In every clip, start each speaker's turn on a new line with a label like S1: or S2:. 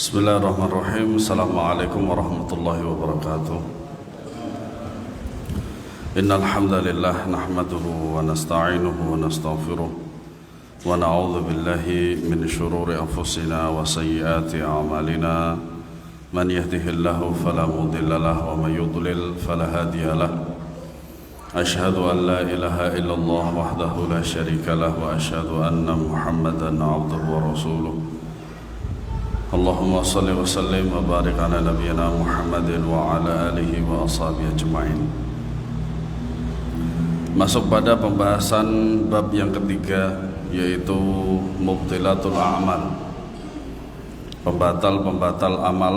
S1: Bismillahirrahmanirrahim. Assalamualaikum warahmatullahi wabarakatuh. Innal hamdalillah nahmaduhu wa nasta'inuhu wa nastaghfiruh wa na'udzu billahi min shururi anfusina wa sayyiati a'malina. Man yahdihillahu fala mudilla lahu wa man yudlil fala hadiya lahu. Asyhadu an la ilaha illallah wahdahu la syarika lahu wa asyhadu anna Muhammadan 'abduhu wa rasuluh. Allahumma salli wa sallim wa barik ala nabiyyina Muhammadin wa ala alihi wa ashabihi ajma'in. Masuk pada pembahasan bab yang ketiga, yaitu mubtilatul a'mal, pembatal-pembatal amal.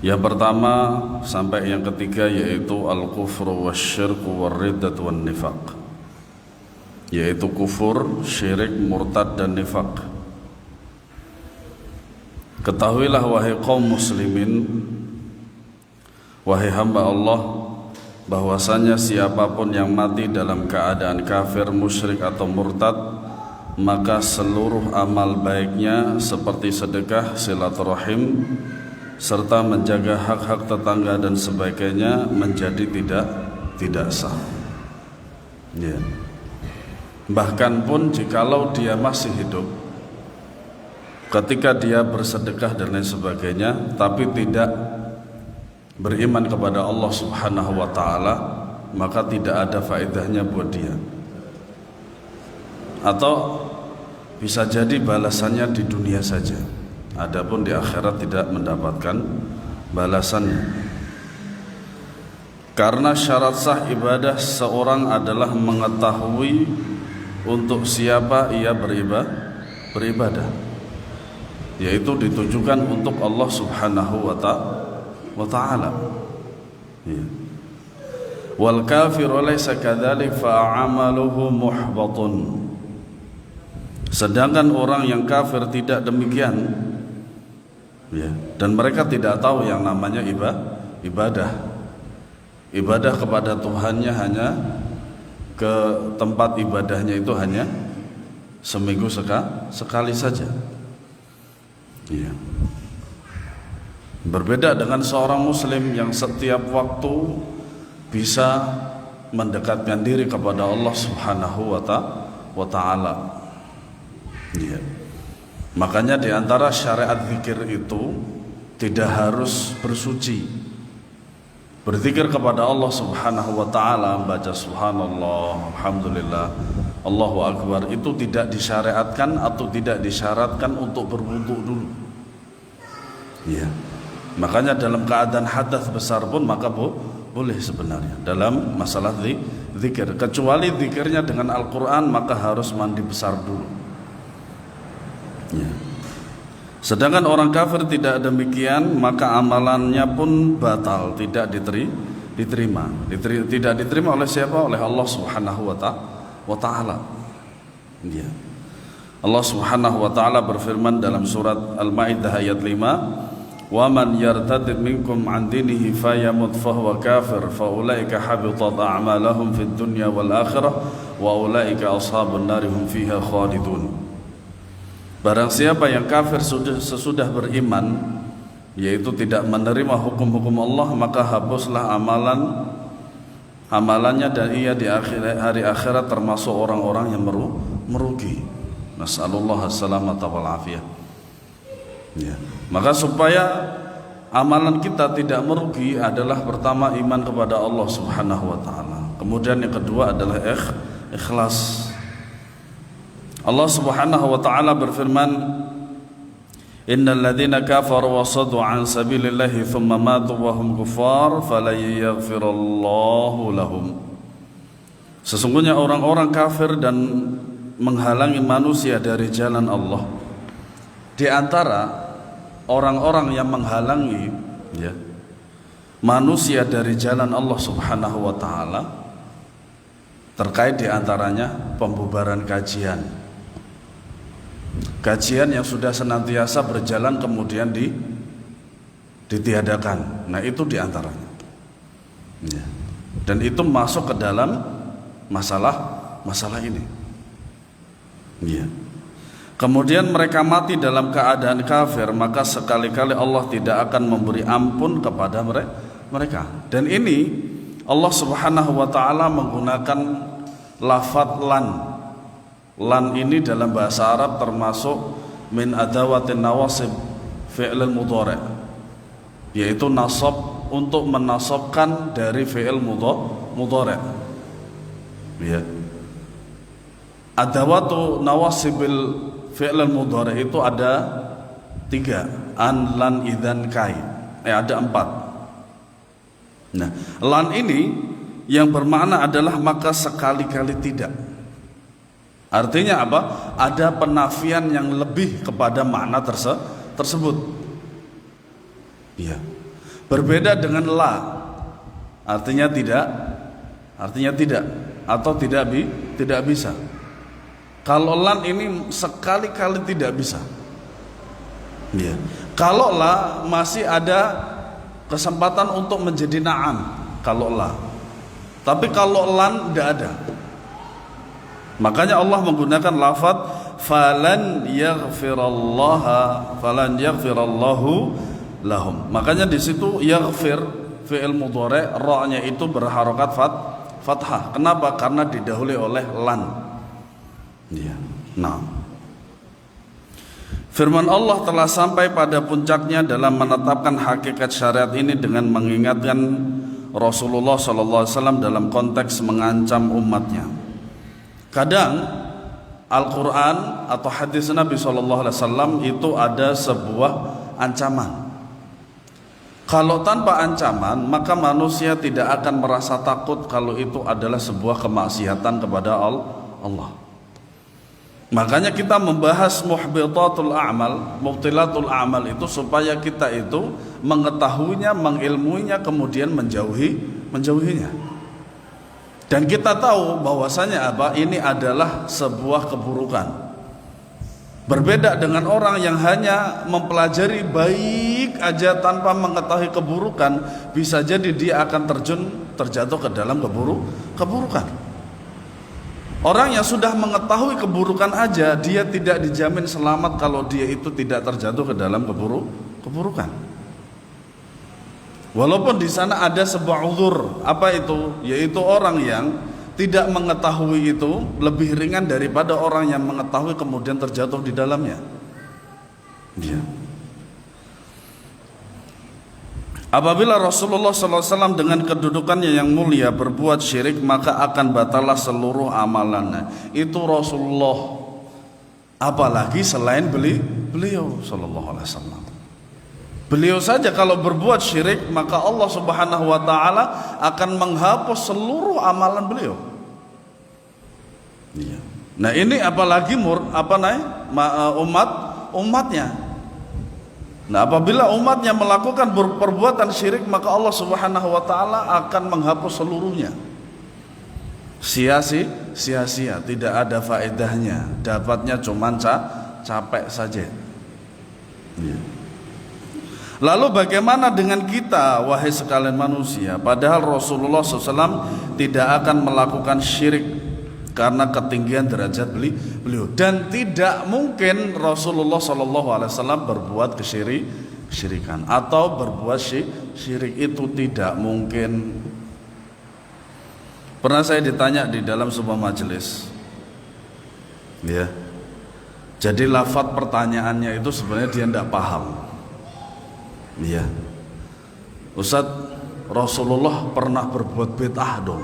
S1: Yang pertama sampai yang ketiga yaitu al-kufru wasyirku warriddatu wan nifaq, yaitu kufur, syirik, murtad dan nifak. Ketahuilah wahai kaum muslimin, wahai hamba Allah, bahwasanya siapapun yang mati dalam keadaan kafir, musyrik atau murtad, maka seluruh amal baiknya seperti sedekah, silaturahim, serta menjaga hak-hak tetangga dan sebagainya menjadi tidak sah. Ya. Bahkan pun jikalau dia masih hidup, ketika dia bersedekah dan lain sebagainya, tapi tidak beriman kepada Allah Subhanahu wa ta'ala, maka tidak ada faedahnya buat dia. Atau bisa jadi balasannya di dunia saja, adapun di akhirat tidak mendapatkan balasannya. Karena syarat sah ibadah seorang adalah mengetahui untuk siapa ia beribadah, yaitu ditujukan untuk Allah Subhanahu wa ta'ala. Ya. Wal kafiru laysa kadzalik fa amaluhu muhbatun. Sedangkan orang yang kafir tidak demikian, ya, dan mereka tidak tahu yang namanya ibadah kepada Tuhannya hanya ke tempat ibadahnya itu hanya seminggu sekali saja. Ya. Berbeda dengan seorang muslim yang setiap waktu bisa mendekatkan diri kepada Allah Subhanahu wa ta'ala. Ya. Makanya di antara syariat zikir itu tidak harus bersuci. Berzikir kepada Allah Subhanahu wa ta'ala, membaca subhanallah, alhamdulillah, Allahu akbar, itu tidak disyariatkan atau tidak disyaratkan untuk berwudu dulu. Ya. Makanya dalam keadaan hadas besar pun maka boleh sebenarnya dalam masalah zikir, kecuali zikirnya dengan Al-Quran, maka harus mandi besar dulu. Ya. Sedangkan orang kafir tidak demikian, maka amalannya pun batal, tidak diterima. Tidak diterima oleh siapa? Oleh Allah Subhanahu wa ta'ala. Ya. Allah Subhanahu wa ta'ala berfirman dalam surat Al-Maidah ayat 5, "Wa man yartadid minkum 'an dinihi fayamut fahuwa kafir fa ulaika habitat a'malahum fid dunya wal akhirah wa ulaika ashabun nar hum fiha khalidun." Barang siapa yang kafir sesudah beriman, yaitu tidak menerima hukum-hukum Allah, maka hapuslah amalannya dan ia di hari akhirat termasuk orang-orang yang merugi. Nas'alullah as-salamata wal afiyah. Ya. Maka supaya amalan kita tidak merugi adalah pertama iman kepada Allah Subhanahu wa ta'ala. Kemudian yang kedua adalah ikhlas. Allah Subhanahu wa ta'ala berfirman, "Innal ladzina kafaru wa saddu 'an sabilillahi thumma matu wa hum kuffar falan yaghfirallahu lahum." Sesungguhnya orang-orang kafir dan menghalangi manusia dari jalan Allah. Di antara orang-orang yang menghalangi, ya, manusia dari jalan Allah Subhanahu wa ta'ala, terkait di antaranya pembubaran kajian yang sudah senantiasa berjalan kemudian ditiadakan. Nah, itu di antaranya. Ya. Dan itu masuk ke dalam masalah ini. Ya. Kemudian mereka mati dalam keadaan kafir, maka sekali-kali Allah tidak akan memberi ampun kepada mereka. Dan ini Allah Subhanahu wa taala menggunakan lafadz lan. Lan ini dalam bahasa Arab termasuk min adawatin nawasib fi'il mudhari', yaitu nasab untuk menasabkan dari fi'il mudhari'. Ya. Adawatu nawasibil fi'il mudhari' itu ada 3, an, lan, idzan, kai. Ada 4. Nah, lan ini yang bermakna adalah maka sekali-kali tidak. Artinya apa? Ada penafian yang lebih kepada makna tersebut. Ya. Berbeda dengan la. Artinya tidak atau tidak bisa. Kalau lan ini sekali-kali tidak bisa. Ya. Kalau la masih ada kesempatan untuk menjadi na'am kalau la. Tapi kalau lan tidak ada. Makanya Allah menggunakan lafaz falan yaghfirallahu lahum. Makanya di situ yaghfir fi'il mudhari' ra-nya itu berharokat fathah. Kenapa? Karena didahului oleh lan. Ya. Nah. Firman Allah telah sampai pada puncaknya dalam menetapkan hakikat syariat ini dengan mengingatkan Rasulullah SAW dalam konteks mengancam umatnya. Kadang Al-Quran atau hadis Nabi SAW itu ada sebuah ancaman. Kalau tanpa ancaman, maka manusia tidak akan merasa takut kalau itu adalah sebuah kemaksiatan kepada Allah. Makanya kita membahas muhbitatul a'mal, mubtilatul a'mal itu supaya kita itu mengetahuinya, mengilmuinya, kemudian menjauhinya. Dan kita tahu bahwasanya apa? Ini adalah sebuah keburukan. Berbeda dengan orang yang hanya mempelajari baik aja tanpa mengetahui keburukan, bisa jadi dia akan terjatuh ke dalam keburukan. Orang yang sudah mengetahui keburukan aja, dia tidak dijamin selamat kalau dia itu tidak terjatuh ke dalam keburukan. Walaupun di sana ada sebuah uzur, apa itu? Yaitu orang yang tidak mengetahui itu lebih ringan daripada orang yang mengetahui kemudian terjatuh di dalamnya. Ya. Apabila Rasulullah SAW dengan kedudukannya yang mulia berbuat syirik, maka akan batalah seluruh amalannya. Itu Rasulullah. Apalagi selain beliau Sallallahu Alaihi Wasallam. Beliau saja kalau berbuat syirik, maka Allah Subhanahu wa taala akan menghapus seluruh amalan beliau. Iya. Nah, ini apalagi umatnya. Nah, apabila umatnya melakukan perbuatan syirik, maka Allah Subhanahu wa taala akan menghapus seluruhnya. Sia-sia, tidak ada faedahnya. Dapatnya cuma capek saja. Iya. Lalu bagaimana dengan kita, wahai sekalian manusia? Padahal Rasulullah SAW tidak akan melakukan syirik karena ketinggian derajat beliau, dan tidak mungkin Rasulullah SAW berbuat kesyirikan atau berbuat syirik, itu tidak mungkin. Pernah saya ditanya di dalam sebuah majelis, ya. Jadi lafaz pertanyaannya itu sebenarnya dia tidak paham. Iya, Ustaz, Rasulullah pernah berbuat bid'ah dong?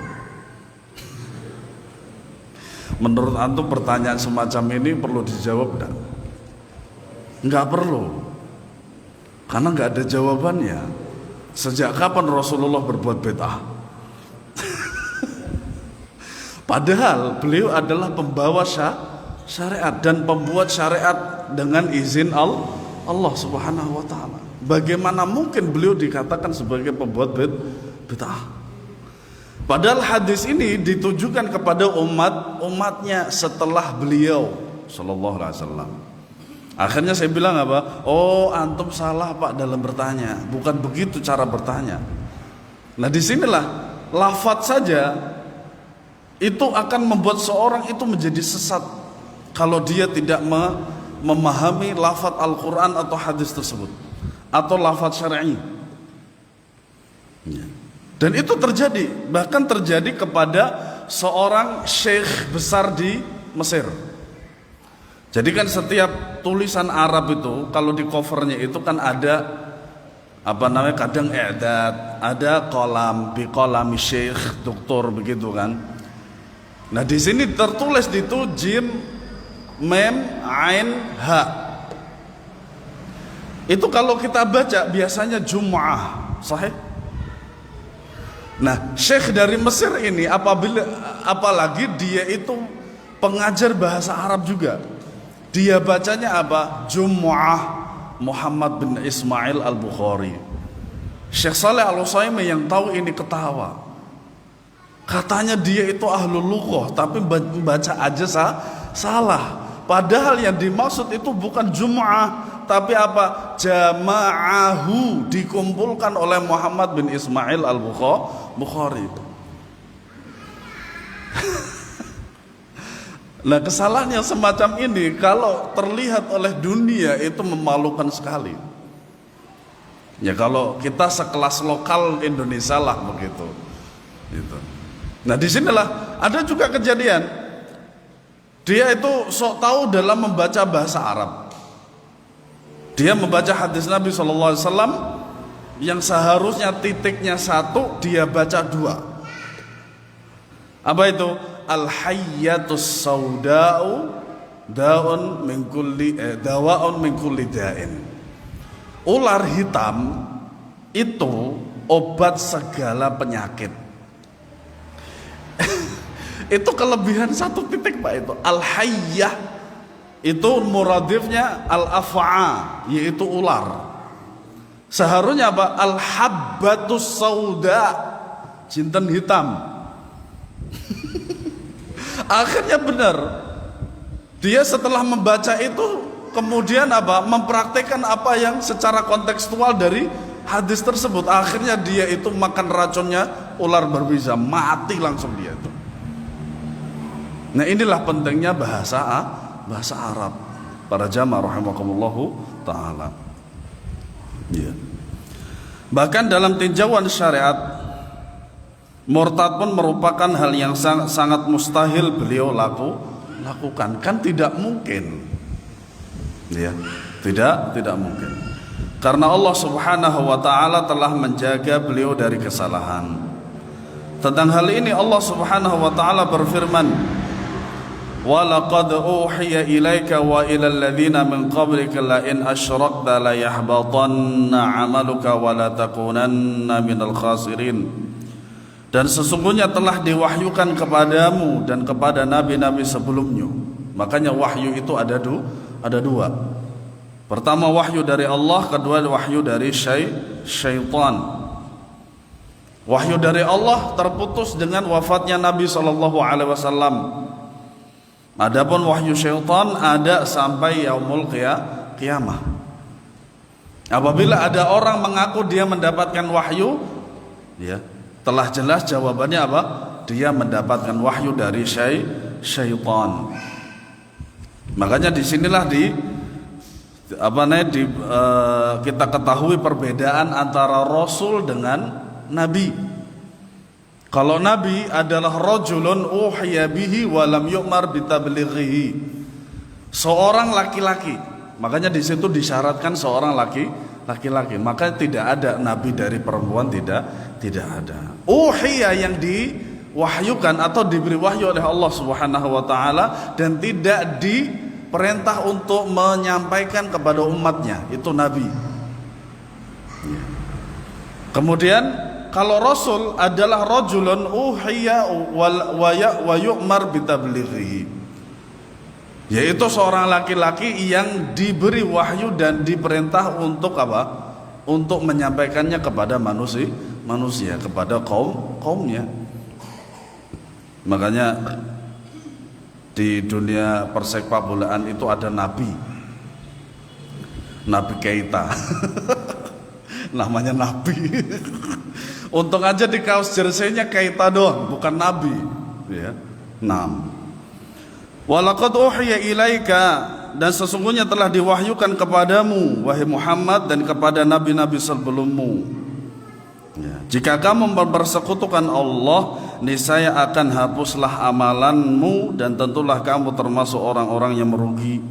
S1: Menurut antum pertanyaan semacam ini perlu dijawab enggak? Enggak perlu, karena enggak ada jawabannya. Sejak kapan Rasulullah berbuat bid'ah? Padahal beliau adalah pembawa syariat dan pembuat syariat dengan izin Allah Subhanahu wa taala. Bagaimana mungkin beliau dikatakan sebagai pembuat bid'ah? Padahal hadis ini ditujukan kepada umatnya setelah beliau Sallallahu Alaihi Wasallam. Akhirnya saya bilang apa? Oh, antum salah Pak dalam bertanya. Bukan begitu cara bertanya. Nah, disinilah lafadz saja itu akan membuat seorang itu menjadi sesat. kalau dia tidak memahami lafaz Al-Quran atau hadis tersebut atau lafaz syar'i. Dan itu terjadi, bahkan terjadi kepada seorang syekh besar di Mesir. Jadi kan setiap tulisan Arab itu kalau di covernya itu kan ada kadang i'dad, ada kolam bi kolami syekh doktor begitu kan. Nah di sini tertulis di itu jim mem ain ha. Itu kalau kita baca biasanya Jum'ah, sahih? Nah, syekh dari Mesir ini apalagi dia itu pengajar bahasa Arab juga. Dia bacanya apa? Jum'ah Muhammad bin Ismail Al-Bukhari. Syekh Saleh Al-Utsaimin yang tahu ini ketawa. Katanya dia itu ahlul lughah, tapi baca aja salah. Padahal yang dimaksud itu bukan Jum'ah, tapi apa? Jama'ahu, dikumpulkan oleh Muhammad bin Ismail Al-Bukhari. Nah, kesalahan yang semacam ini kalau terlihat oleh dunia itu memalukan sekali. Ya kalau kita sekelas lokal Indonesia lah begitu. Gitu. Nah, disinilah ada juga kejadian. Dia itu sok tahu dalam membaca bahasa Arab. Dia membaca hadis Nabi SAW yang seharusnya titiknya satu, dia baca dua. Apa itu? Al-hayyatus sauda'u da'un min kulli dawa'un min kulli da'in. Ular hitam itu obat segala penyakit. Itu kelebihan satu titik Pak itu. Al-hayyah itu muradifnya al-af'a, yaitu ular. Seharusnya apa? Al-habbatus sauda, jinten hitam. Akhirnya benar. Dia setelah membaca itu kemudian apa? Mempraktekkan apa yang secara kontekstual dari hadis tersebut. Akhirnya dia itu makan racunnya ular berbisa, mati langsung dia itu. Nah, inilah pentingnya bahasa Arab. Para jamaah rahimakumullahu taala. Ya. Bahkan dalam tinjauan syariat, murtad pun merupakan hal yang sangat mustahil beliau lakukan. Kan tidak mungkin. Ya, tidak mungkin. Karena Allah Subhanahu wa taala telah menjaga beliau dari kesalahan. Tentang hal ini Allah Subhanahu wa taala berfirman, وَلَقَدْ أُوحِيَ إِلَيْكَ وَإِلَى الَّذِينَ مِنْ قَبْلِكَ لَئِنْ أَشْرَكْتَ لَيَحْبَطَنَّ عَمَلُكَ وَلَتَكُونَنَّ مِنَ الْخَاسِرِينَ. Dan sesungguhnya telah diwahyukan kepadamu dan kepada nabi-nabi sebelumnya. Makanya wahyu itu ada dua. Pertama wahyu dari Allah, kedua wahyu dari syaitan. Wahyu dari Allah terputus dengan wafatnya Nabi SAW. Adapun wahyu syaitan ada sampai yaumul qiyamah. Apabila ada orang mengaku dia mendapatkan wahyu, ya, telah jelas jawabannya apa? Dia mendapatkan wahyu dari syaitan. Makanya disinilah kita ketahui perbedaan antara rasul dengan nabi. Kalau nabi adalah rajulun uhiya bihi wa lam yu'mar bitablighihi. Seorang laki-laki. Makanya di situ disyaratkan seorang laki-laki. Maka tidak ada nabi dari perempuan, tidak ada. Uhiya yang diwahyukan atau diberi wahyu oleh Allah Subhanahu wa taala dan tidak diperintah untuk menyampaikan kepada umatnya, itu nabi. Kemudian kalau rasul adalah rajulun uhiya wa yu'mar bitablighihi, yaitu seorang laki-laki yang diberi wahyu dan diperintah untuk apa? Untuk menyampaikannya kepada manusia, kepada kaumnya. Makanya di dunia persepak bolaan itu ada Nabi Keita. Namanya Nabi. Untung aja di kaos jersey-nya Keita doang, bukan Nabi. Ya. Walaqad uhiya ilaika, dan sesungguhnya telah diwahyukan kepadamu wahai Muhammad dan kepada nabi-nabi sebelummu, ya, jika kamu mempersekutukan Allah, niscaya akan hapuslah amalanmu dan tentulah kamu termasuk orang-orang yang merugi.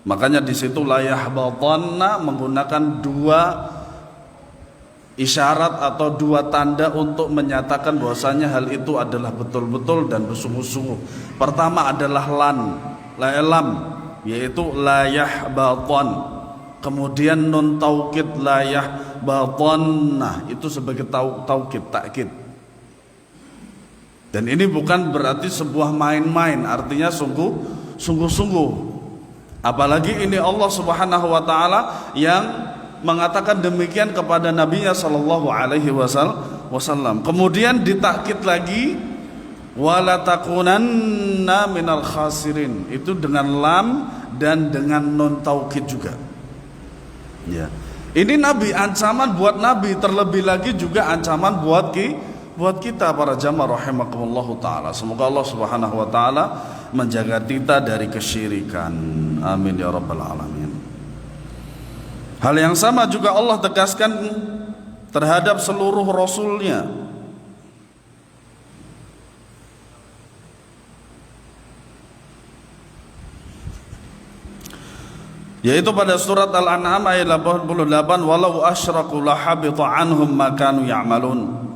S1: Makanya di situ la yahbatanna menggunakan dua isyarat atau dua tanda untuk menyatakan bahwasanya hal itu adalah betul-betul dan bersungguh-sungguh. Pertama adalah la elam, yaitu la yahbatan. Kemudian nun taukid la yahbatanna, itu sebagai taukid, takkid. Dan ini bukan berarti sebuah main-main, artinya sungguh-sungguh. Apalagi ini Allah Subhanahu wa taala yang mengatakan demikian kepada nabinya sallallahu alaihi wasallam. Kemudian ditakkid lagi wala takunanna minal khasirin, itu dengan lam dan dengan nun taukid juga. Ya. Ini nabi, ancaman buat nabi, terlebih lagi juga ancaman buat kita para jamaah rahimakumullah taala. Semoga Allah Subhanahu wa taala menjaga kita dari kesyirikan. Amin ya rabbal alamin. Hal yang sama juga Allah tegaskan terhadap seluruh rasulnya. Yaitu pada surat Al-An'am ayat 88, walau asyraku lahabita anhum ma kanu ya'malun.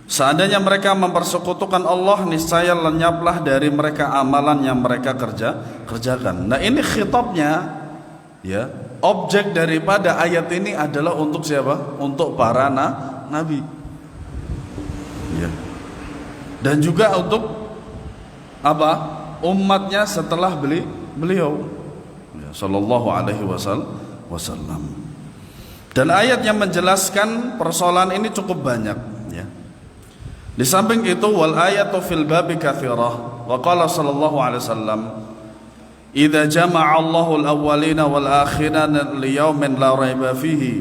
S1: Seandainya mereka mempersekutukan Allah, niscaya lenyaplah dari mereka amalan yang mereka kerjakan. Nah, ini khitabnya, ya, objek daripada ayat ini adalah untuk siapa? Untuk para nabi, ya. Dan juga untuk apa? Umatnya setelah beliau, ya, sallallahu alaihi wasallam. Dan ayat yang menjelaskan persoalan ini cukup banyak, ya. Di samping itu wal ayatu fil babi katsirah. Wa qala sallallahu alaihi wasallam, idza jama'a Allahu al-awwalina wal akhirina li yawmin la raiba fihi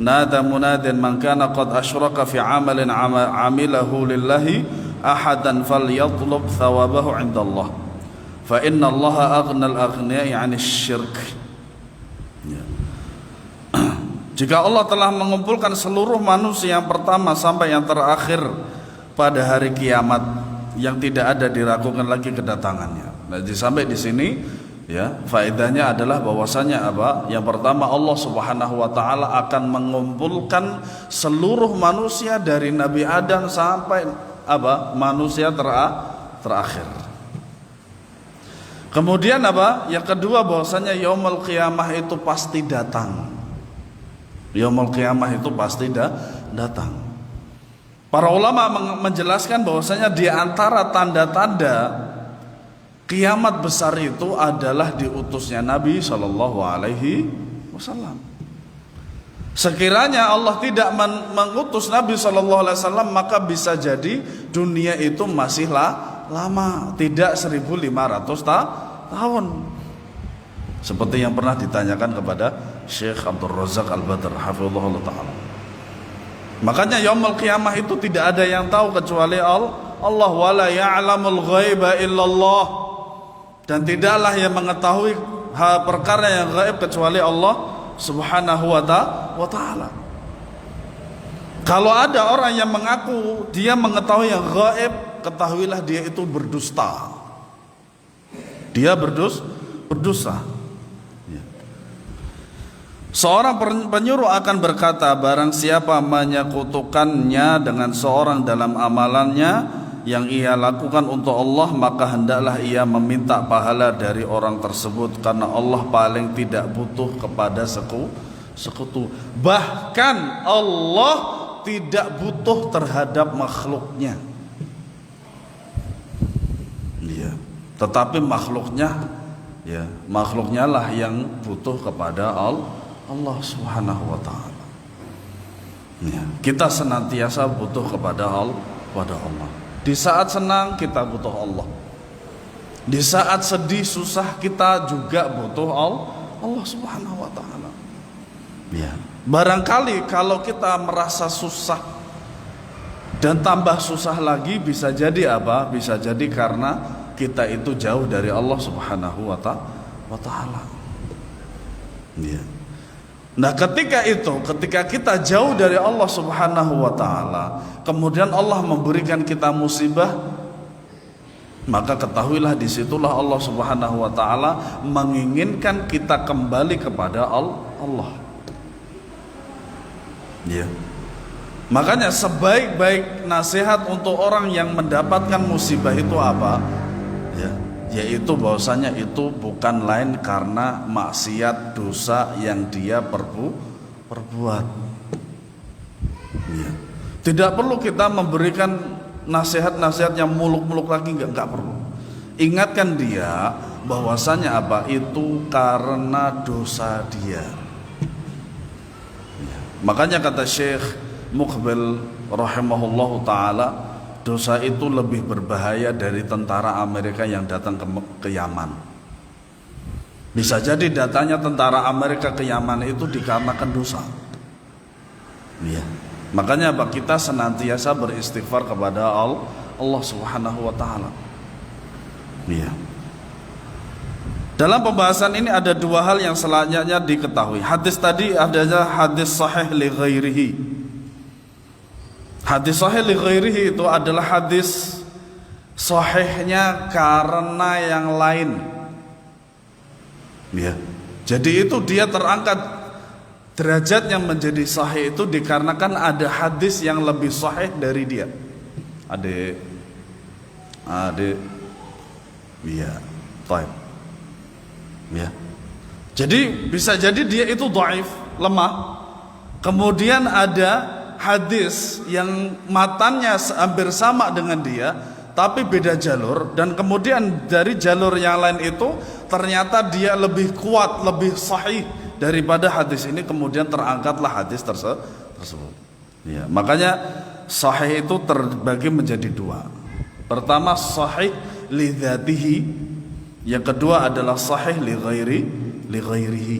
S1: nada munadin man kana qad asyraka fi 'amalin 'amilahu lillahi ahadan falyatlub thawabahu 'inda Allah fa inna Allaha aghna al-aghniya'i 'anil syirk. Ya. Jika Allah telah mengumpulkan seluruh manusia yang pertama sampai yang terakhir pada hari kiamat yang tidak ada diragukan lagi kedatangannya. Nah, sampai di sini, ya, faedahnya adalah bahwasanya apa? Yang pertama, Allah Subhanahu wa taala akan mengumpulkan seluruh manusia dari Nabi Adam sampai apa? Manusia terakhir. Kemudian apa? Yang kedua, bahwasanya yaumul qiyamah itu pasti datang. Yaumul qiyamah itu pasti datang. Para ulama menjelaskan bahwasanya di antara tanda-tanda kiamat besar itu adalah diutusnya Nabi Shallallahu Alaihi Wasallam. Sekiranya Allah tidak mengutus Nabi Shallallahu Alaihi Wasallam, maka bisa jadi dunia itu masih lama, tidak 1.500 tahun. Seperti yang pernah ditanyakan kepada Syekh Abdul Razak Al-Badr, hafizahullah taala. Makanya yaumul qiyamah itu tidak ada yang tahu kecuali Allah, wala ya'lamul ghaiba illallah, dan tidaklah yang mengetahui perkara yang gaib kecuali Allah Subhanahu wa ta'ala. Kalau ada orang yang mengaku dia mengetahui yang gaib, ketahuilah dia itu berdusta. Dia berdusta. Seorang penyuruh akan berkata, barang siapa menyekutukannya dengan seorang dalam amalannya yang ia lakukan untuk Allah, maka hendaklah ia meminta pahala dari orang tersebut, karena Allah paling tidak butuh kepada sekutu. Bahkan Allah tidak butuh terhadap makhluknya, ya. Tetapi makhluknya lah yang butuh kepada Allah Subhanahu wa ta'ala. Ya, kita senantiasa butuh kepada Allah. Di saat senang kita butuh Allah. Di saat sedih susah kita juga butuh Allah Subhanahu wa ta'ala. Ya. Barangkali kalau kita merasa susah dan tambah susah lagi, bisa jadi apa? Bisa jadi karena kita itu jauh dari Allah Subhanahu wa Ta'ala. Ya. Nah, ketika kita jauh dari Allah Subhanahu wa Ta'ala, kemudian Allah memberikan kita musibah, maka ketahuilah disitulah Allah Subhanahu wa Ta'ala menginginkan kita kembali kepada Allah. Ya. Makanya sebaik-baik nasihat untuk orang yang mendapatkan musibah itu apa? Ya, yaitu bahwasanya itu bukan lain karena maksiat dosa yang dia perbuat. Ya. Tidak perlu kita memberikan nasihat-nasihat yang muluk-muluk lagi, enggak perlu. Ingatkan dia bahwasanya apa? Itu karena dosa dia. Ya. Makanya kata Syekh Muqbil rahimahullahu ta'ala, dosa itu lebih berbahaya dari tentara Amerika yang datang ke Yaman. Bisa jadi datanya tentara Amerika ke Yaman itu dikarenakan dosa. Ya. Makanya apa? Kita senantiasa beristighfar kepada Allah Subhanahu wa Ta'ala. Ya. Dalam pembahasan ini ada dua hal yang selanjutnya diketahui. Hadis tadi adanya hadis sahih li ghairihi. Hadis sahih li ghairihi itu adalah hadis sahihnya karena yang lain. Ya. Jadi itu dia terangkat derajatnya menjadi sahih itu dikarenakan ada hadis yang lebih sahih dari dia. Adik. Ya. Baik. Ya. Jadi bisa jadi dia itu dhaif, lemah. Kemudian ada hadis yang matanya hampir sama dengan dia tapi beda jalur, dan kemudian dari jalur yang lain itu ternyata dia lebih kuat, lebih sahih daripada hadis ini, kemudian terangkatlah hadis tersebut. Ya, makanya sahih itu terbagi menjadi dua. Pertama sahih li dzatihi, yang kedua adalah sahih li ghairihi.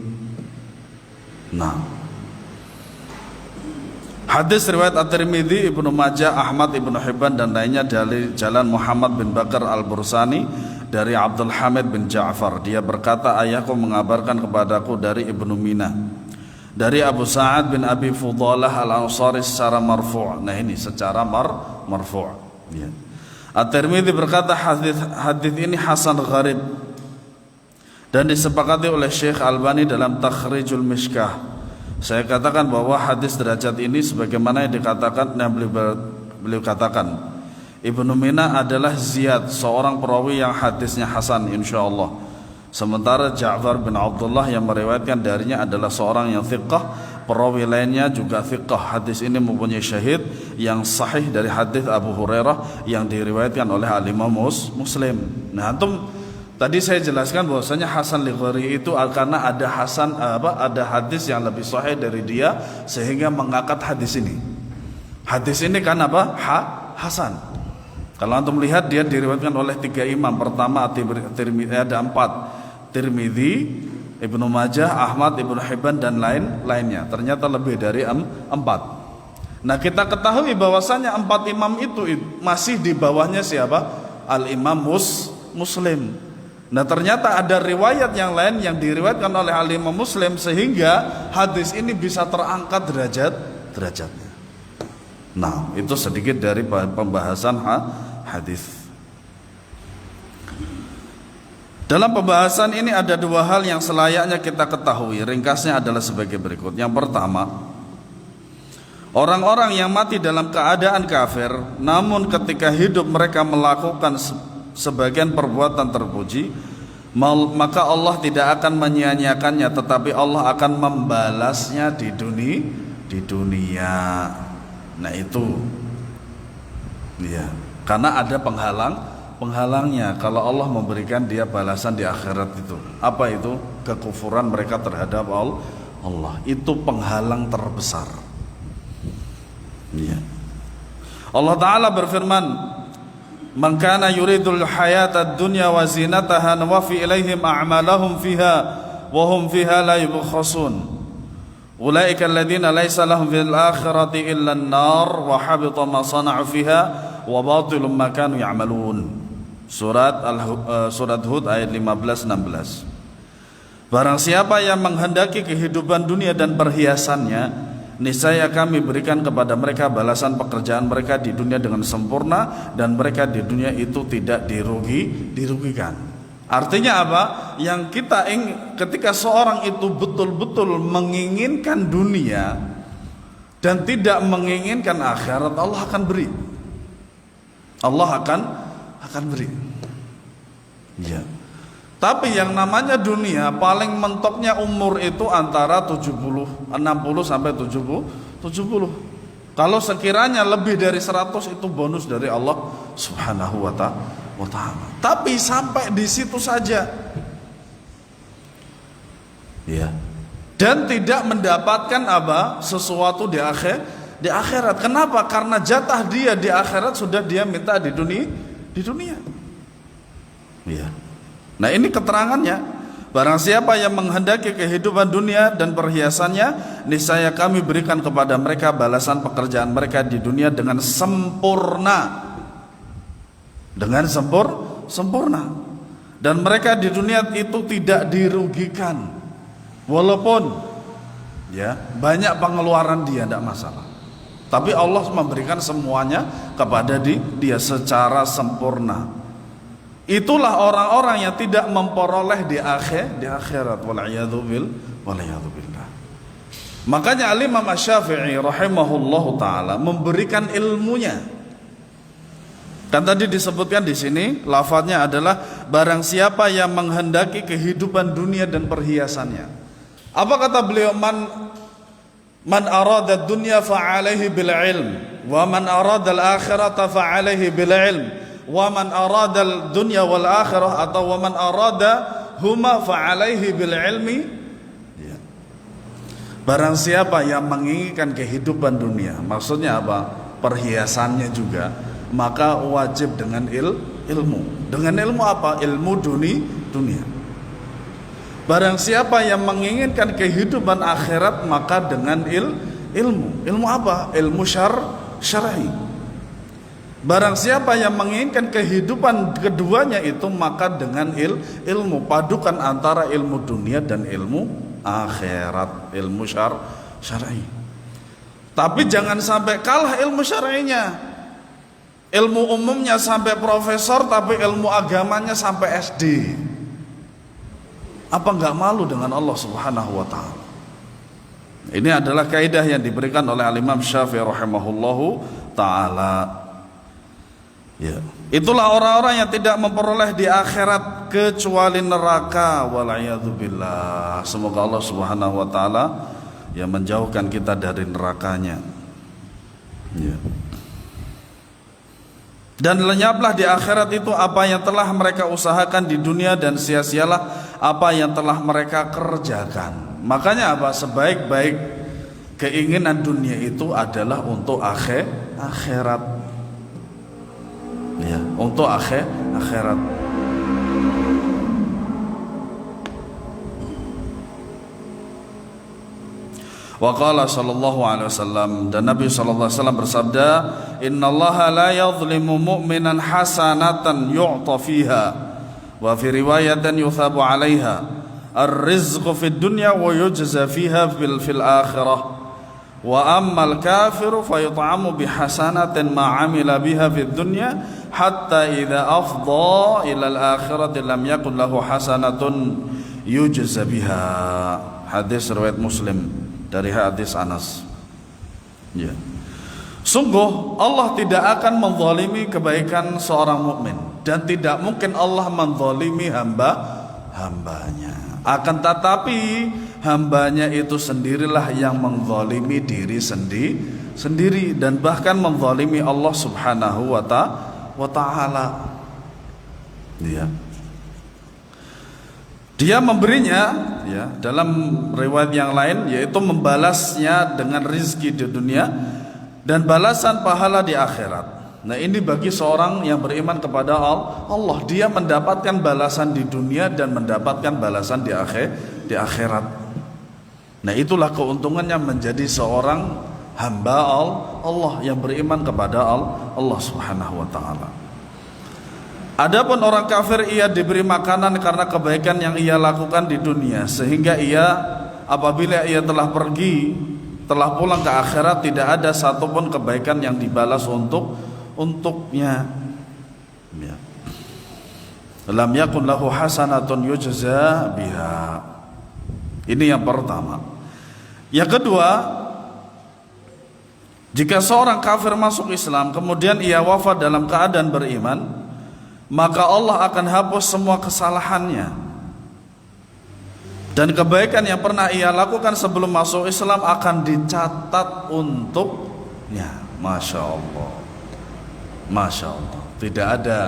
S1: Nah, hadis riwayat At-Tirmidzi, Ibnu Majah, Ahmad, Ibnu Hibban dan lainnya dari jalan Muhammad bin Bakar Al-Bursani dari Abdul Hamid bin Ja'far. Dia berkata, ayahku mengabarkan kepadaku dari Ibnu Mina dari Abu Sa'ad bin Abi Fudalah Al-Ansari secara marfu'. Nah, ini secara marfu'. Ya. At-Tirmidzi berkata hadis ini hasan gharib dan disepakati oleh Syekh Albani dalam Takhrijul Mishkah. Saya katakan bahwa hadis derajat ini sebagaimana yang dikatakan, beliau katakan Ibnu Mina adalah Ziyad, seorang perawi yang hadisnya hasan insyaallah. Sementara Ja'far bin Abdullah yang meriwayatkan darinya adalah seorang yang thiqah, perawi lainnya juga thiqah. Hadis ini mempunyai syahid yang sahih dari hadis Abu Hurairah yang diriwayatkan oleh Al-Imam Muslim. Nah, antum tadi saya jelaskan bahwasanya hasan li ghairi itu karena ada ada hadis yang lebih sahih dari dia sehingga mengangkat hadis ini. Hadis ini kan apa? Hasan. Kalau antum lihat dia diriwayatkan oleh 3 imam. Pertama Tirmidzi, ada 4. Tirmidzi, Ibnu Majah, Ahmad, Ibnu Hibban dan lainnya. Ternyata lebih dari 4. Nah, kita ketahui bahwasanya 4 imam itu masih di bawahnya siapa? Al-Imam Muslim. Nah, ternyata ada riwayat yang lain yang diriwayatkan oleh Al-Imam Muslim sehingga hadis ini bisa terangkat derajatnya. Nah, itu sedikit dari pembahasan hadis. Dalam pembahasan ini ada 2 hal yang selayaknya kita ketahui. Ringkasnya adalah sebagai berikut. Yang pertama, orang-orang yang mati dalam keadaan kafir namun ketika hidup mereka melakukan sebagian perbuatan terpuji, maka Allah tidak akan menyia-nyiakannya, tetapi Allah akan membalasnya di dunia. Nah, itu ya, karena ada penghalangnya kalau Allah memberikan dia balasan di akhirat itu. Apa itu? Kekufuran mereka terhadap Allah. Itu penghalang terbesar. Ya. Allah Ta'ala berfirman, man kana yuridul hayatad dunya wa zinataha nuwaffi ilaihim a'malahum fiha wa hum fiha la yubkhasun ulaika alladziina laysa lahum fil akhirati illa an-nar wa habita ma sana'u fiha wa batilun ma kanu ya'malun. Surat Hud ayat 15-16. Barang siapa yang menghendaki kehidupan dunia dan perhiasannya, niscaya kami berikan kepada mereka balasan pekerjaan mereka di dunia dengan sempurna, dan mereka di dunia itu tidak dirugikan. Artinya apa? Yang kita ketika seorang itu betul-betul menginginkan dunia dan tidak menginginkan akhirat, Allah akan beri. Allah akan beri. Ya. Tapi yang namanya dunia paling mentoknya umur itu antara 60 sampai 70. Kalau sekiranya lebih dari 100 itu bonus dari Allah Subhanahu wa ta'ala. Tapi sampai di situ saja. Ya. Dan tidak mendapatkan apa? Sesuatu di akhirat. Kenapa? Karena jatah dia di akhirat sudah dia minta di dunia. Ya. Nah, ini keterangannya. Barang siapa yang menghendaki kehidupan dunia dan perhiasannya, niscaya kami berikan kepada mereka balasan pekerjaan mereka di dunia dengan sempurna. Dengan sempurna. Dan mereka di dunia itu tidak dirugikan. Walaupun ya banyak pengeluaran dia, tidak masalah. Tapi Allah memberikan semuanya kepada dia secara sempurna. Itulah orang-orang yang tidak memperoleh di akhirat. Wal'iyadzubillah. Makanya Imam Asy-Syafi'i rahimahullahu taala memberikan ilmunya. Dan tadi disebutkan di sini lafadznya adalah barang siapa yang menghendaki kehidupan dunia dan perhiasannya. Apa kata beliau? Man arada dunya fa'alaihi bil ilm, wa man arada al akhirata fa'alaihi bil ilm, wa man arada al dunya wal akhirah, atau wa man arada huma fa'alaihi bil ilmi. Ya. Barang siapa yang menginginkan kehidupan dunia, maksudnya apa? Perhiasannya juga, maka wajib dengan ilmu. Dengan ilmu apa? Ilmu dunia. Barang siapa yang menginginkan kehidupan akhirat, maka dengan ilmu. Ilmu apa? Ilmu syar'i. Barang siapa yang menginginkan kehidupan keduanya itu, maka dengan ilmu. Padukan antara ilmu dunia dan ilmu akhirat, ilmu syar'i. Tapi jangan sampai kalah ilmu syar'inya. Ilmu umumnya sampai profesor, tapi ilmu agamanya sampai SD. Apa enggak malu dengan Allah Subhanahu wa ta'ala? Ini adalah kaidah yang diberikan oleh Imam Syafi'i rahimahullahu ta'ala. Ya. Itulah orang-orang yang tidak memperoleh di akhirat kecuali neraka. Wal'iyadzubillah. Semoga Allah Subhanahu wa ta'ala yang menjauhkan kita dari nerakanya. Ya. Dan lenyaplah di akhirat itu apa yang telah mereka usahakan di dunia, dan sia-sialah apa yang telah mereka kerjakan. Makanya apa? Sebaik-baik keinginan dunia itu adalah untuk akhirat. Ya, untuk akhirat. Wa qala sallallahu alaihi wasallam, dan Nabi sallallahu alaihi wasallam bersabda, innallaha la yadhlimu mu'minan hasanatan yu'ta fiha, wa fi riwayatin yuthabu 'alaiha, ar-rizqu fid dunya wa yujza fiha fil akhirah, wa ammal kafiru fayut'amu bihasanatin ma 'amila biha fid dunya hatta idza afdha ila al-akhirati lam yakun lahu hasanatun yujza biha. Hadis riwayat Muslim dari hadis Anas. Ya. Sungguh Allah tidak akan menzalimi kebaikan seorang mukmin, dan tidak mungkin Allah menzalimi hambanya. Akan tetapi hambanya itu sendirilah yang menzalimi diri sendiri, dan bahkan menzalimi Allah Subhanahu wa ta'ala. Ya. Dia memberinya, ya, dalam riwayat yang lain, yaitu membalasnya dengan rizki di dunia dan balasan pahala di akhirat. Nah, ini bagi seorang yang beriman kepada Allah, dia mendapatkan balasan di dunia dan mendapatkan balasan di akhirat. Nah, itulah keuntungannya menjadi seorang hamba Allah yang beriman kepada Allah Subhanahu wa ta'ala. Adapun orang kafir, ia diberi makanan karena kebaikan yang ia lakukan di dunia, sehingga ia apabila ia telah pergi, telah pulang ke akhirat, tidak ada satupun kebaikan yang dibalas untuknya. Ya. Lam yakun lahu hasanatun yujza biha. Ini yang pertama. Yang kedua, jika seorang kafir masuk Islam kemudian ia wafat dalam keadaan beriman, maka Allah akan hapus semua kesalahannya, dan kebaikan yang pernah ia lakukan sebelum masuk Islam akan dicatat untuknya. Masya Allah, Masya Allah. Tidak ada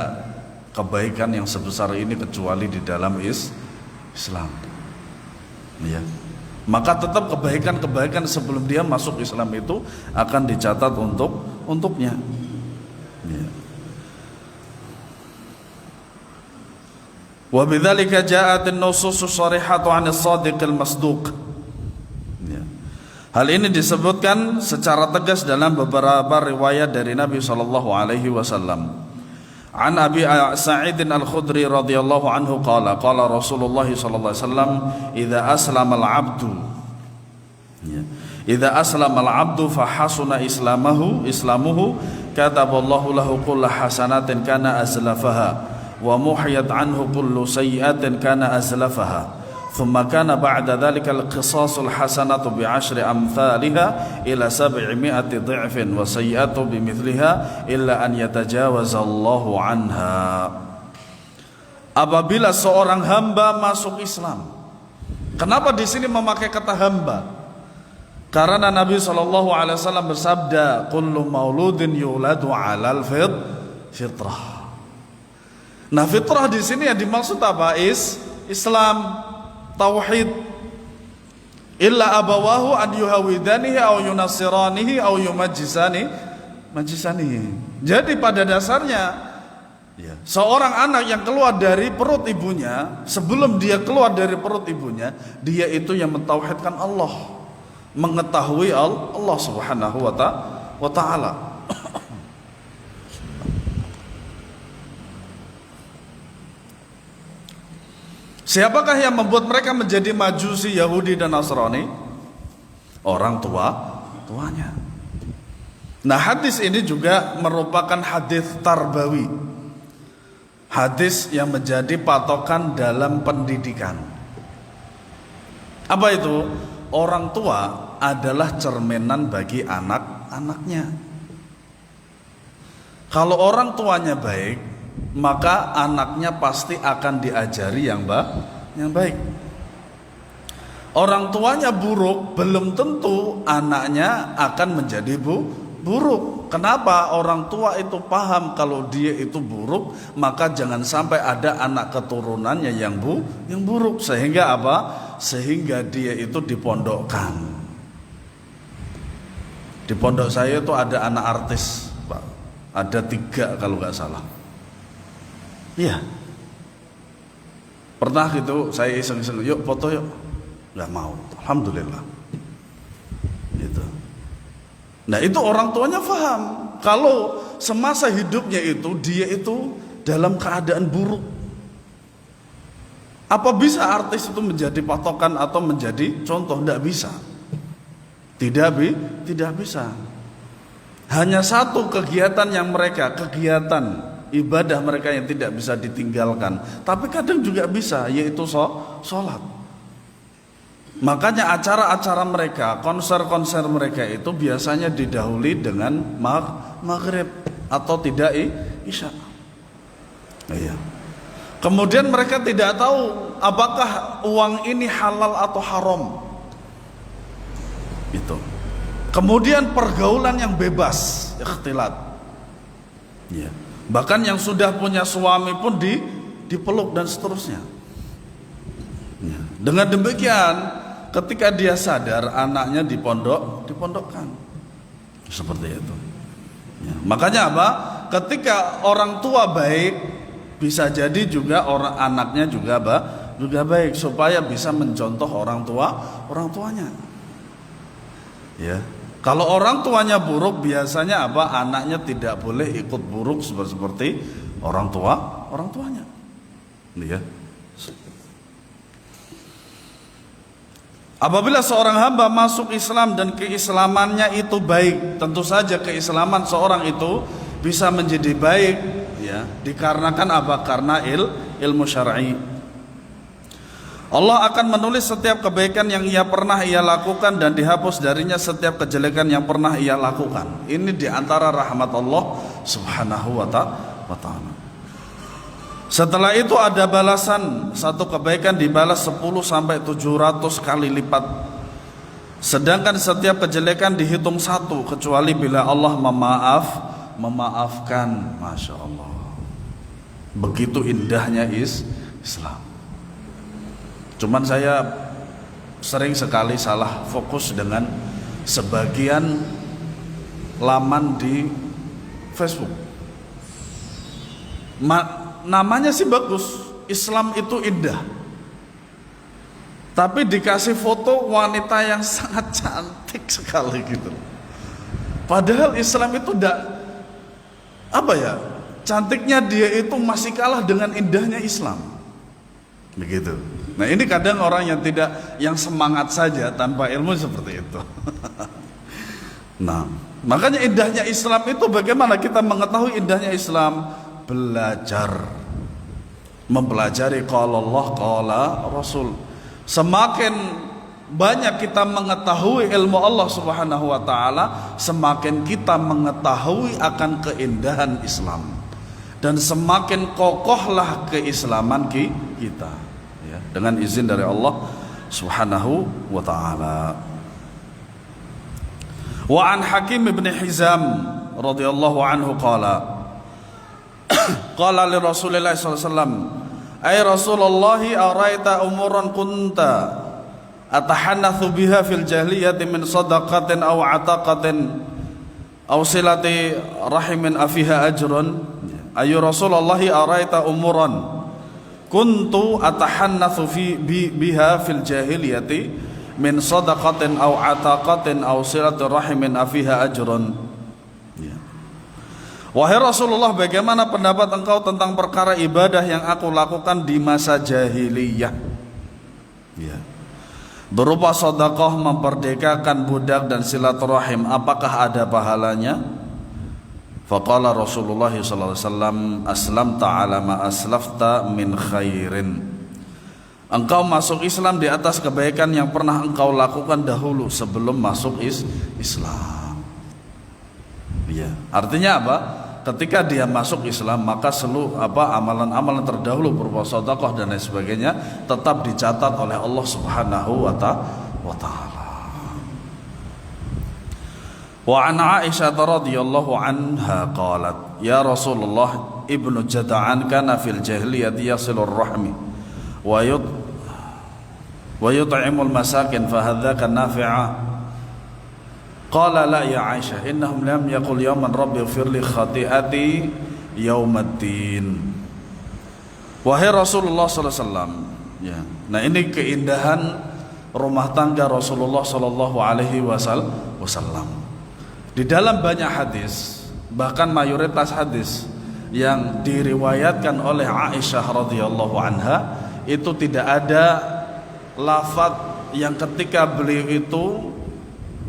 S1: kebaikan yang sebesar ini kecuali di dalam Islam. Ya. Maka tetap kebaikan-kebaikan sebelum dia masuk Islam itu akan dicatat untuknya. Ya. Wa bidzalika ja'at an-nusus sharihatu 'an as-shadiqil masduq. Ya. Hal ini disebutkan secara tegas dalam beberapa riwayat dari Nabi sallallahu alaihi wasallam. An Abi Sa'id Al-Khudri radhiyallahu anhu qala qala Rasulullah sallallahu alaihi wasallam idza aslama al-'abdu idza aslama al-'abdu fa hasuna islamuhu kataballahu lahu kulla hasanatin kana azlafaha wa muhiyat anhu kullu sayyi'atin kana azlafaha thumma kana ba'da dhalika al-qisasul hasanatu bi'ashri amthaliha ila 700 dhi'fin wa sayyi'atu bimithliha illa an yatajawaza Allahu anha. Apabila seorang hamba masuk Islam, kenapa di sini memakai kata hamba? Karena Nabi SAW bersabda, kullu mauludin yuladu 'alal fitrah. Nah, fitrah di sini yang dimaksud apa? Islam, tauhid. Illa abawahu an yuhawidanihi aw yunassiranihi aw yumajjisanihi. Jadi pada dasarnya seorang anak yang keluar dari perut ibunya, sebelum dia keluar dari perut ibunya, dia itu yang mentauhidkan Allah, mengetahui Allah Subhanahu wa ta'ala. Siapakah yang membuat mereka menjadi Majusi, Yahudi dan Nasrani? Orang tuanya. Nah, hadis ini juga merupakan hadis tarbawi, hadis yang menjadi patokan dalam pendidikan. Apa itu? Orang tua adalah cerminan bagi anak-anaknya. Kalau orang tuanya baik, maka anaknya pasti akan diajari yang baik. Orang tuanya buruk, belum tentu anaknya akan menjadi buruk. Kenapa? Orang tua itu paham kalau dia itu buruk, maka jangan sampai ada anak keturunannya yang buruk. Sehingga apa? Sehingga dia itu dipondokkan. Di pondok saya itu ada anak artis, Pak. Ada 3 kalau nggak salah. Iya. Pernah gitu saya iseng-iseng, yuk foto yuk. Nggak mau. Alhamdulillah. Gitu. Nah, itu orang tuanya paham kalau semasa hidupnya itu dia itu dalam keadaan buruk. Apa bisa artis itu menjadi patokan atau menjadi contoh? Tidak bisa. Tidak bisa. Hanya satu kegiatan ibadah mereka yang tidak bisa ditinggalkan, tapi kadang juga bisa, yaitu sholat. Makanya acara-acara mereka, konser-konser mereka itu biasanya didahului dengan maghrib atau tidak isya. Iya. Kemudian mereka tidak tahu apakah uang ini halal atau haram. Itu. Kemudian pergaulan yang bebas, ikhtilat. Iya. Bahkan yang sudah punya suami pun dipeluk dan seterusnya. Ya. Dengan demikian, ketika dia sadar anaknya dipondokkan. Seperti itu. Ya. Makanya apa? Ketika orang tua baik, bisa jadi juga anaknya juga baik, supaya bisa mencontoh orang tuanya. Ya. Kalau orang tuanya buruk, biasanya apa? Anaknya tidak boleh ikut buruk seperti orang Orang tuanya. Ya. Apabila seorang hamba masuk Islam dan keislamannya itu baik, tentu saja keislaman seorang itu bisa menjadi baik, ya, dikarenakan apa? Karena ilmu syar'i. Allah akan menulis setiap kebaikan yang pernah ia lakukan dan dihapus darinya setiap kejelekan yang pernah ia lakukan. Ini diantara rahmat Allah Subhanahu wa ta'ala. Setelah itu ada balasan, satu kebaikan dibalas 10 sampai 700 kali lipat. Sedangkan setiap kejelekan dihitung 1, kecuali bila Allah memaafkan. Masya Allah. Begitu indahnya Islam. Cuman saya sering sekali salah fokus dengan sebagian laman di Facebook. Namanya sih bagus, Islam itu indah, tapi dikasih foto wanita yang sangat cantik sekali gitu. Padahal Islam itu cantiknya dia itu masih kalah dengan indahnya Islam. Begitu. Nah, ini kadang orang yang semangat saja tanpa ilmu seperti itu. Nah, makanya indahnya Islam itu bagaimana kita mengetahui indahnya Islam? Belajar, mempelajari qala Allah qala Rasul. Semakin banyak kita mengetahui ilmu Allah Subhanahu wa ta'ala, semakin kita mengetahui akan keindahan Islam, dan semakin kokohlah keislaman kita, ya, dengan izin dari Allah Subhanahu wa ta'ala. Wa an Hakim ibn Hizam radhiyallahu anhu qala qala li Rasulillah sallallahu alaihi wasallam, ay Rasulullah araita umuran kunta atahannathu biha fil jahiliyati min sadaqatin aw ataqatin aw silati rahimin afiha ajrun. Ayu Rasulullah araita umuran kuntu atahannathu biha fil jahiliyati min sadaqatin aw ataqatin aw silati rahimin afiha ajrun. Wahai Rasulullah, bagaimana pendapat engkau tentang perkara ibadah yang aku lakukan di masa jahiliyah, ya, berupa sedekah, memperdekakan budak dan silaturahim, apakah ada pahalanya? Faqala Rasulullah sallallahu alaihi wasallam, aslamta ala ma aslafta min khairin. Engkau masuk Islam di atas kebaikan yang pernah engkau lakukan dahulu sebelum masuk Islam. Ya, artinya apa? Ketika dia masuk Islam, maka seluruh amalan-amalan terdahulu berupa sedekah dan lain sebagainya tetap dicatat oleh Allah Subhanahu wa ta'ala. Wa an Aisyah radhiyallahu anha qalat, ya Rasulullah, ibnu Jada'an kana fil jahiliyati yasilur rahmi wa yut'imul masakin fa hadzaka nafi'a. Qala la ya Aisyah, innahum lam yaqul yawman rabbi ighfirli khati'ati yaumaddin. Wahai Rasulullah sallallahu alaihi wasallam, ya. Nah, ini keindahan rumah tangga Rasulullah sallallahu alaihi wasallam. Di dalam banyak hadis, bahkan mayoritas hadis yang diriwayatkan oleh Aisyah radhiyallahu anha, itu tidak ada lafaz yang ketika beliau itu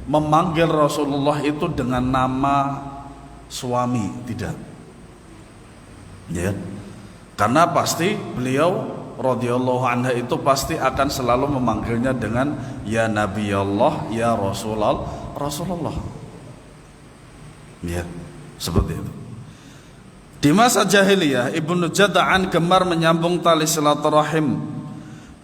S1: memanggil Rasulullah itu dengan nama suami, tidak, ya, karena pasti beliau radhiyallahu anha itu pasti akan selalu memanggilnya dengan ya Nabi Allah, ya Rasulullah, ya, seperti itu. Di masa jahiliyah, Ibnu Jada'an gemar menyambung tali silaturahim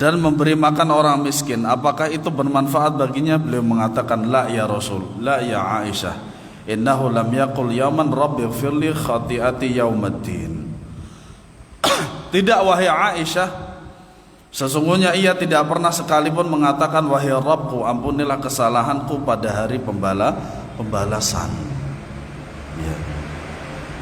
S1: dan memberi makan orang miskin. Apakah itu bermanfaat baginya? Beliau mengatakan, la ya Rasul, la ya Aisyah, innahu lam yaqul yawman rabbi ighfirli khati'ati yaumaddin. Tidak, wahai Aisyah, sesungguhnya ia tidak pernah sekalipun mengatakan, wahai Rabbku, ampunilah kesalahanku pada hari pembalasan, ya.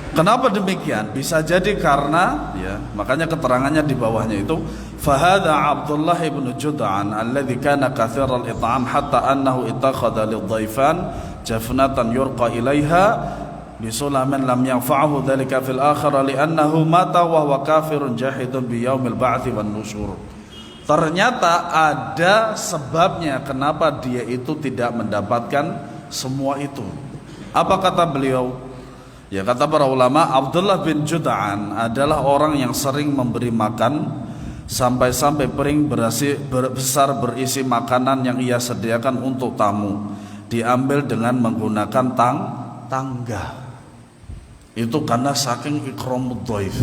S1: Kenapa demikian? Bisa jadi karena, ya, makanya keterangannya di bawahnya itu, fahadha Abdullah ibn Jud'an alladhi kana kathiral it'am hatta annahu ittakhadha lidhaifan jafnatan yurqa ilaiha bisulamin lam yanfa'ahu dzalika fil akhirah li'annahu mata wa huwa kafirun jahidun bi yaumil ba'tsi wan nusyur. Ternyata ada sebabnya kenapa dia itu tidak mendapatkan semua itu. Apa kata beliau? Ya, kata para ulama, Abdullah bin Jud'an adalah orang yang sering memberi makan sampai-sampai piring besar berisi makanan yang ia sediakan untuk tamu diambil dengan menggunakan tangga. Itu karena saking ikramud dhaif.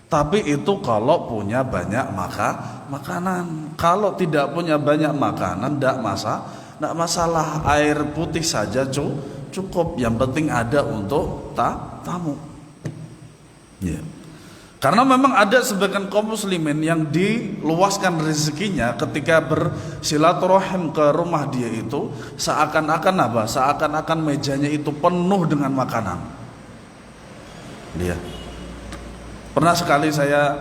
S1: Tapi itu kalau punya banyak makanan. Kalau tidak punya banyak makanan, tidak masalah. Air putih saja cukup. Yang penting ada untuk tamu. Ya. Karena memang ada sebagian kaum muslimin yang diluaskan rezekinya ketika bersilaturahim ke rumah dia itu seakan-akan apa? Seakan-akan mejanya itu penuh dengan makanan. Dia. Pernah sekali saya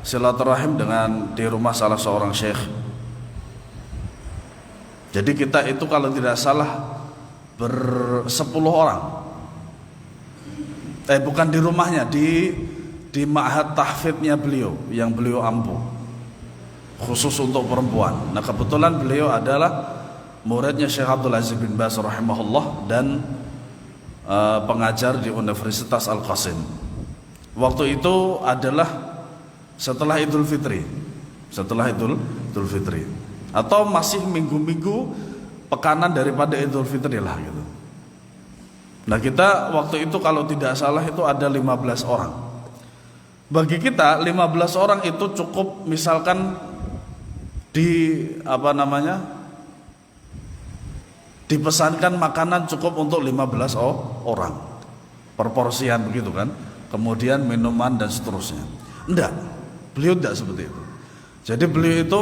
S1: silaturahim di rumah salah seorang syekh. Jadi kita itu kalau tidak salah 10 orang. Bukan di rumahnya, di ma'had tahfidnya beliau yang beliau ampuh, khusus untuk perempuan. Nah, kebetulan beliau adalah muridnya Syekh Abdul Aziz bin Baz rahimahullah dan pengajar di Universitas Al-Qasim. Waktu itu adalah setelah Idul Fitri, atau masih minggu-minggu pekanan daripada Idul Fitri lah gitu. Nah, kita waktu itu kalau tidak salah itu ada 15 orang. Bagi kita 15 orang itu cukup, misalkan dipesankan makanan cukup untuk 15 orang per porsian begitu kan. Kemudian minuman dan seterusnya. Enggak, beliau tidak seperti itu. Jadi beliau itu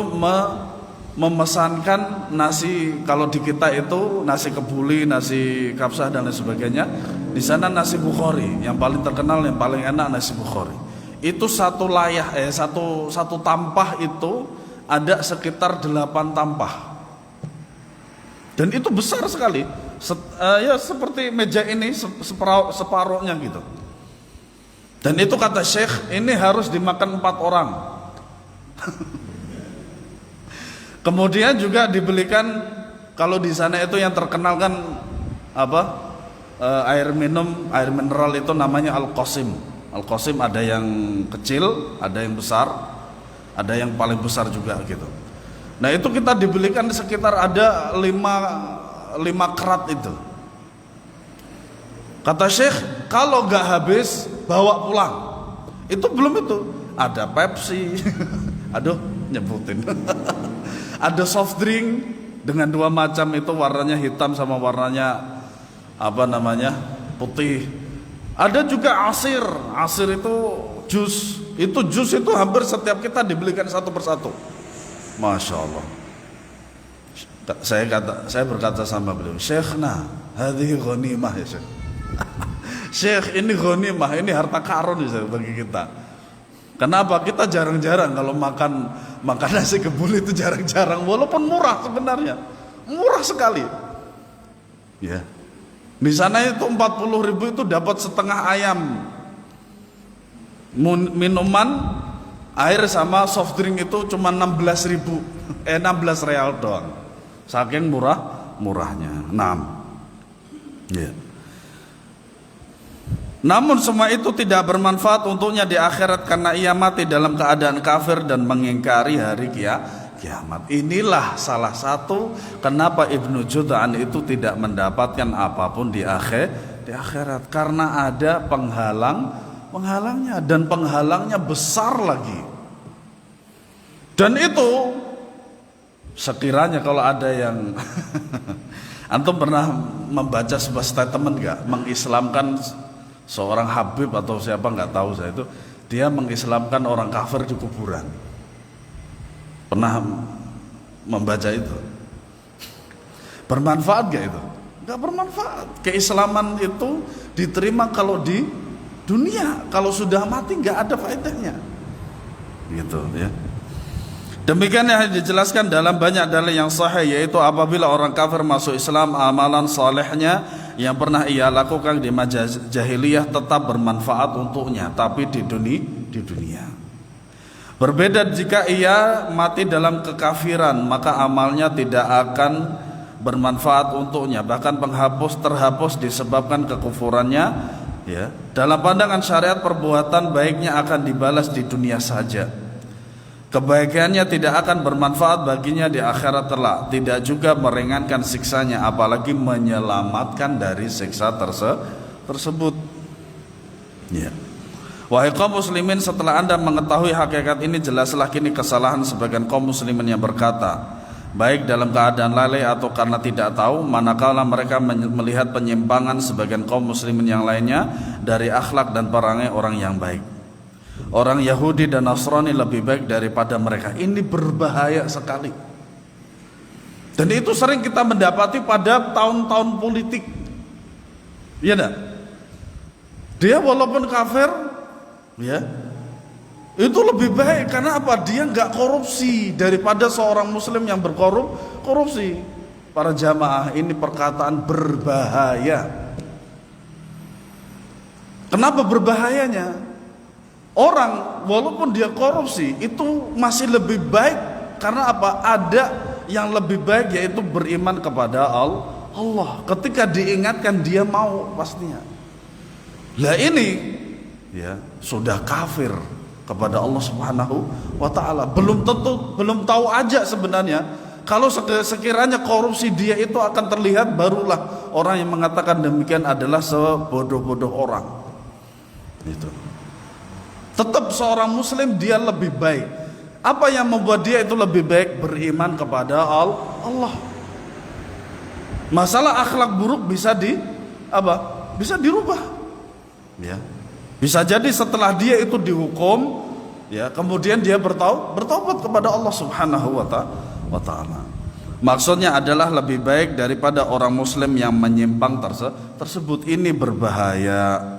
S1: memesankan nasi, kalau di kita itu nasi kebuli, nasi kapsah dan lain sebagainya. Di sana nasi Bukhari, yang paling terkenal, yang paling enak nasi Bukhari. Itu satu tampah itu ada sekitar 8 tampah. Dan itu besar sekali. Ya seperti meja ini separuhnya gitu. Dan itu kata Syekh, ini harus dimakan 4 orang. Kemudian juga dibelikan, kalau di sana itu yang terkenal kan air mineral itu namanya Al-Qasim. Al-Qasim ada yang kecil, ada yang besar, ada yang paling besar juga gitu. Nah, itu kita dibelikan sekitar ada 5 kerat itu. Kata Syekh, kalau gak habis bawa pulang. Itu belum itu. Ada Pepsi. Aduh, nyebutin. Ada soft drink dengan 2 macam itu, warnanya hitam sama warnanya putih. Ada juga asir. Asir itu jus. Itu jus itu hampir setiap kita dibelikan satu persatu. Masya Allah. Saya berkata sama beliau, Syekhna, hadhihi ghanimah ya Syekh. Syekh, ini ghanimah, ini harta karun bagi kita. Kenapa? Kita jarang-jarang kalau makan nasi kebuli itu jarang-jarang, walaupun murah sebenarnya. Murah sekali. Ya. Di sana itu 40.000 itu dapat setengah ayam. Minuman, air sama soft drink itu cuma 16.000. 16 real doang. Saking murahnya. 6. Ya. Namun semua itu tidak bermanfaat untuknya di akhirat karena ia mati dalam keadaan kafir dan mengingkari hari kiamat. Inilah salah satu kenapa Ibnu Jud'an itu tidak mendapatkan apapun di akhirat, karena ada penghalangnya, dan penghalangnya besar lagi. Dan itu sekiranya kalau ada yang antum pernah membaca sebuah statement enggak mengislamkan seorang habib atau siapa nggak tahu saya itu, dia mengislamkan orang kafir di kuburan. Pernah membaca itu? Bermanfaat gak itu? Gak bermanfaat. Keislaman itu diterima kalau di dunia, kalau sudah mati gak ada faedahnya. Gitu ya. Demikian yang dijelaskan dalam banyak dalil yang sahih, yaitu apabila orang kafir masuk Islam, amalan salehnya yang pernah ia lakukan di masa jahiliyah tetap bermanfaat untuknya, tapi di dunia. Berbeda jika ia mati dalam kekafiran, maka amalnya tidak akan bermanfaat untuknya, bahkan terhapus disebabkan kekufurannya. Ya, dalam pandangan syariat perbuatan baiknya akan dibalas di dunia saja. Kebaikannya tidak akan bermanfaat baginya di akhirat kelak, tidak juga meringankan siksanya, apalagi menyelamatkan dari siksa tersebut. Ya. Wahai kaum muslimin, setelah Anda mengetahui hakikat ini, jelaslah kini kesalahan sebagian kaum muslimin yang berkata, baik dalam keadaan lalai atau karena tidak tahu, manakala mereka melihat penyimpangan sebagian kaum muslimin yang lainnya dari akhlak dan perangai orang yang baik. Orang Yahudi dan Nasrani lebih baik daripada mereka. Ini berbahaya sekali. Dan itu sering kita mendapati pada tahun-tahun politik. Iya enggak? Dia walaupun kafir, ya, itu lebih baik karena apa? Dia enggak korupsi daripada seorang muslim yang berkorupsi. Para jamaah, ini perkataan berbahaya. Kenapa berbahayanya? Orang walaupun dia korupsi itu masih lebih baik karena apa? Ada yang lebih baik, yaitu beriman kepada Allah. Ketika diingatkan dia mau pastinya. Lah ini ya sudah kafir kepada Allah Subhanahu wa taala. Belum tahu aja sebenarnya. Kalau sekiranya korupsi dia itu akan terlihat, barulah orang yang mengatakan demikian adalah sebodoh-bodoh orang. Itu. Tetap seorang muslim dia lebih baik. Apa yang membuat dia itu lebih baik? Beriman kepada Allah. Masalah akhlak buruk bisa bisa dirubah. Ya. Bisa jadi setelah dia itu dihukum, ya, kemudian dia bertaubat kepada Allah Subhanahu wa taala. Maksudnya adalah lebih baik daripada orang muslim yang menyimpang tersebut. Ini berbahaya.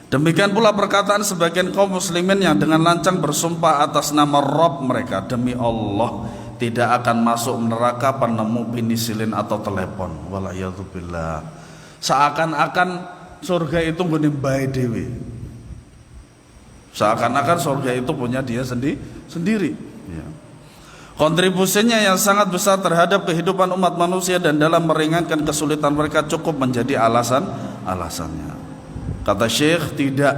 S1: Demikian pula perkataan sebagian kaum muslimin yang dengan lancang bersumpah atas nama Rabb mereka, demi Allah tidak akan masuk neraka penemu penisilin atau telepon. Walayadzubillah. Seakan-akan surga itu nggone bae dhewe. Seakan-akan surga itu punya dia sendiri. Ya. Kontribusinya yang sangat besar terhadap kehidupan umat manusia dan dalam meringankan kesulitan mereka cukup menjadi alasannya. Kata Syekh, tidak,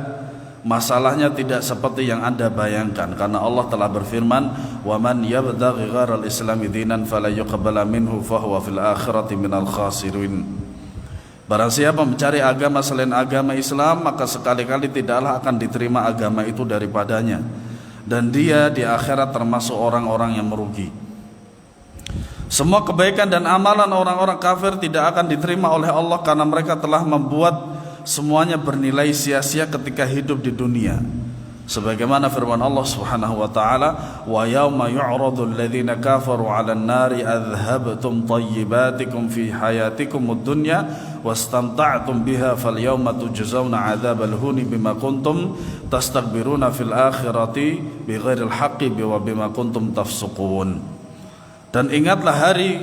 S1: masalahnya tidak seperti yang Anda bayangkan, karena Allah telah berfirman, "Wa man yabtaghi ghairal islami dinan fala yuqbala minhu fahuwa fil akhirati minal khasirin." Barang siapa mencari agama selain agama Islam, maka sekali-kali tidaklah akan diterima agama itu daripadanya, dan dia di akhirat termasuk orang-orang yang merugi. Semua kebaikan dan amalan orang-orang kafir tidak akan diterima oleh Allah karena mereka telah membuat semuanya bernilai sia-sia ketika hidup di dunia. Sebagaimana firman Allah Subhanahu wa taala, "Wa yauma yu'radu alladhina kafaru 'alan nari adhhabtum tayyibatikum fi hayatikumud dunya wastamta'tum biha falyawma tujzauna 'adzabal huni bima kuntum tastakbiruna fil akhirati bighairil haqqi wa bima kuntum tafsuqun." Dan ingatlah hari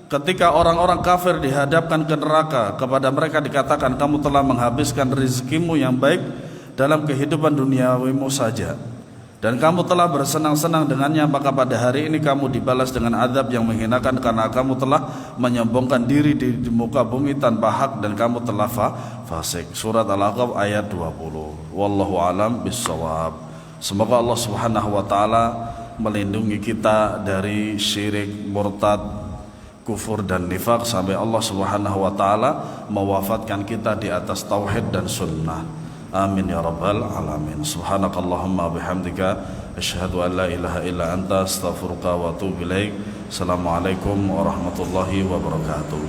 S1: ketika orang-orang kafir dihadapkan ke neraka, kepada mereka dikatakan, kamu telah menghabiskan rezekimu yang baik dalam kehidupan duniawimu saja, dan kamu telah bersenang-senang dengannya, maka pada hari ini kamu dibalas dengan azab yang menghinakan karena kamu telah menyombongkan diri di muka bumi tanpa hak dan kamu telah fasik. Surat Al-Ahqaf ayat 20. Wallahu alam bissawab. Semoga Allah Subhanahu wa taala melindungi kita dari syirik, murtad, kufur dan nifak sampai Allah Subhanahu wa taala mewafatkan kita di atas tauhid dan sunnah. Amin ya rabbal alamin. Subhanakallahumma bihamdika asyhadu an la ilaha illa anta astaghfiruka wa atubu ilaik. Assalamualaikum warahmatullahi wabarakatuh.